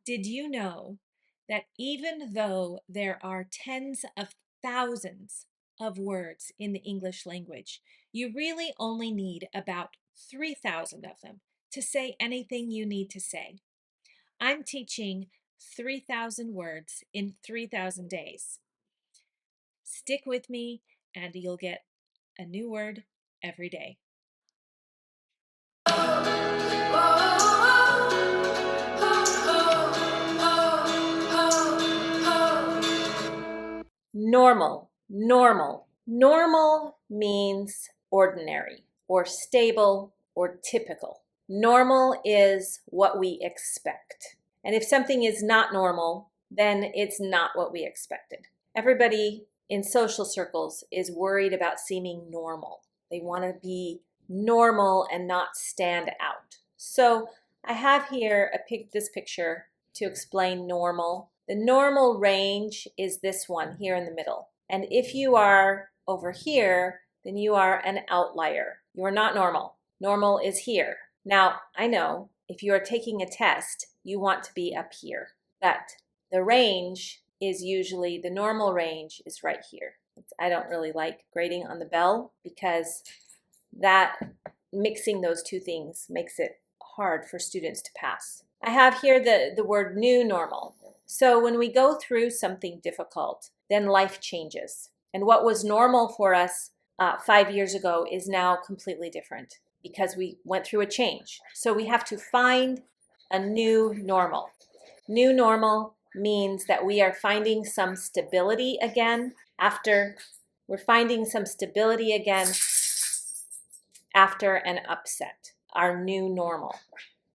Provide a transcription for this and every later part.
Did you know that even though there are tens of thousands of words in the English language, you really only need about 3,000 of them to say anything you need to say? I'm teaching 3,000 words in 3,000 days. Stick with me and you'll get a new word every day. Normal, normal. Normal means ordinary or stable or typical. Normal is what we expect. And if something is not normal, then it's not what we expected. Everybody in social circles is worried about seeming normal. They want to be normal and not stand out. So I have here this picture to explain normal. The normal range is this one here in the middle. And if you are over here, then you are an outlier. You are not normal. Normal is here. Now, I know if you are taking a test, you want to be up here. But the range is usually, the normal range is right here. I don't really like grading on the bell because that mixing those two things makes it hard for students to pass. I have here the word new normal. So when we go through something difficult, then life changes. And what was normal for us 5 years ago is now completely different because we went through a change. So we have to find a new normal. New normal means that we are finding some stability again after after an upset, our new normal.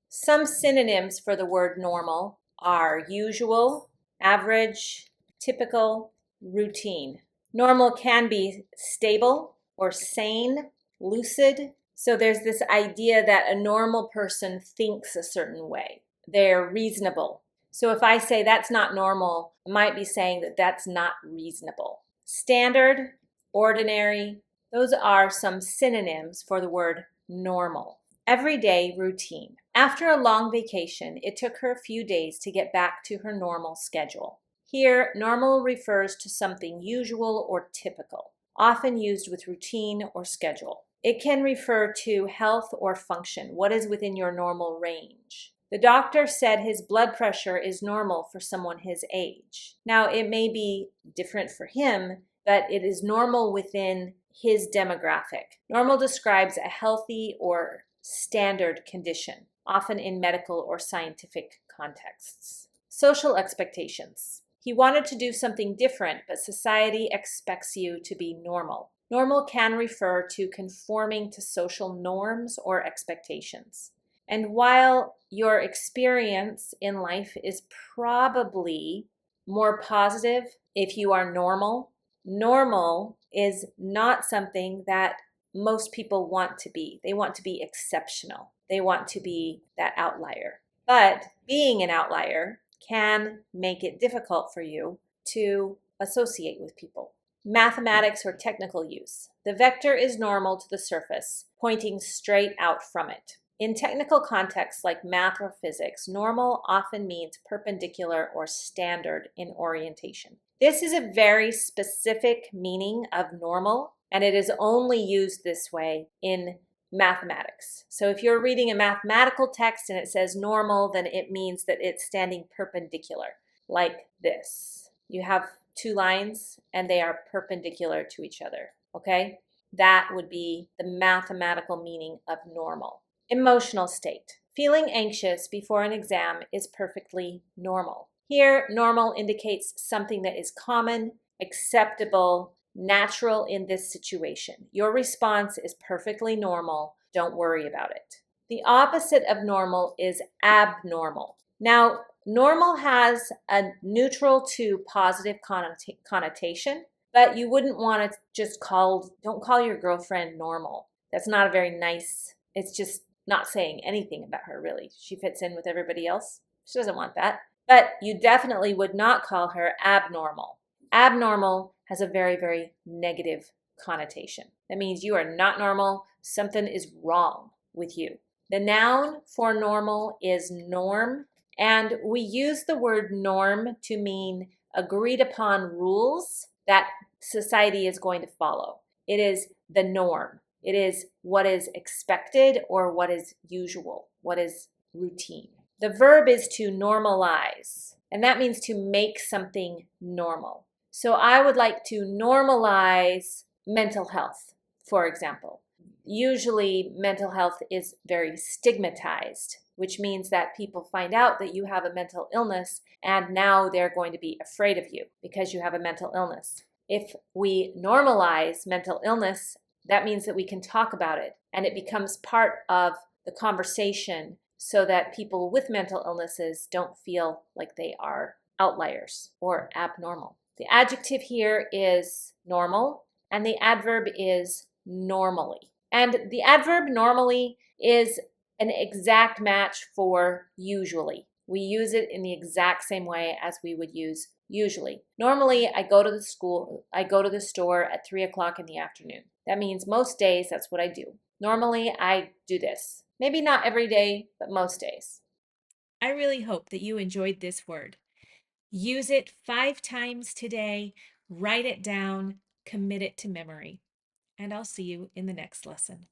Some synonyms for the word normal are usual, average, typical, routine. Normal can be stable or sane, lucid. So there's this idea that a normal person thinks a certain way. They're reasonable. So if I say that's not normal, I might be saying that that's not reasonable. Standard, ordinary, those are some synonyms for the word normal. Everyday routine. After a long vacation, it took her a few days to get back to her normal schedule. Here, normal refers to something usual or typical, often used with routine or schedule. It can refer to health or function, what is within your normal range. The doctor said his blood pressure is normal for someone his age. Now, it may be different for him, but it is normal within his demographic. Normal describes a healthy or standard condition, often in medical or scientific contexts. Social expectations. He wanted to do something different, but society expects you to be normal. Normal can refer to conforming to social norms or expectations. And while your experience in life is probably more positive if you are normal, normal is not something that most people want to be. They want to be exceptional. They want to be that outlier. But being an outlier can make it difficult for you to associate with people. Mathematics or technical use. The vector is normal to the surface, pointing straight out from it. In technical contexts like math or physics, normal often means perpendicular or standard in orientation. This is a very specific meaning of normal, and it is only used this way in mathematics. So if you're reading a mathematical text and it says normal, then it means that it's standing perpendicular, like this. You have two lines and they are perpendicular to each other, okay? That would be the mathematical meaning of normal. Emotional state. Feeling anxious before an exam is perfectly normal. Here, normal indicates something that is common, acceptable, natural in this situation. Your response is perfectly normal. Don't worry about it. The opposite of normal is abnormal. Now, normal has a neutral to positive connotation, but you wouldn't want to don't call your girlfriend normal. That's not a very nice, it's just not saying anything about her, really. She fits in with everybody else. She doesn't want that. But you definitely would not call her abnormal. Abnormal has a very, very negative connotation. That means you are not normal. Something is wrong with you. The noun for normal is norm. And we use the word norm to mean agreed upon rules that society is going to follow. It is the norm. It is what is expected or what is usual, what is routine. The verb is to normalize, and that means to make something normal. So I would like to normalize mental health, for example. Usually, mental health is very stigmatized, which means that people find out that you have a mental illness and now they're going to be afraid of you because you have a mental illness. If we normalize mental illness, that means that we can talk about it and it becomes part of the conversation so that people with mental illnesses don't feel like they are outliers or abnormal. The adjective here is normal and the adverb is normally. And the adverb normally is an exact match for usually. We use it in the exact same way as we would use usually. Normally, I go to the store at 3 o'clock in the afternoon. That means most days that's what I do. Normally, I do this. Maybe not every day, but most days. I really hope that you enjoyed this word. Use it 5 times today, write it down, commit it to memory. And I'll see you in the next lesson.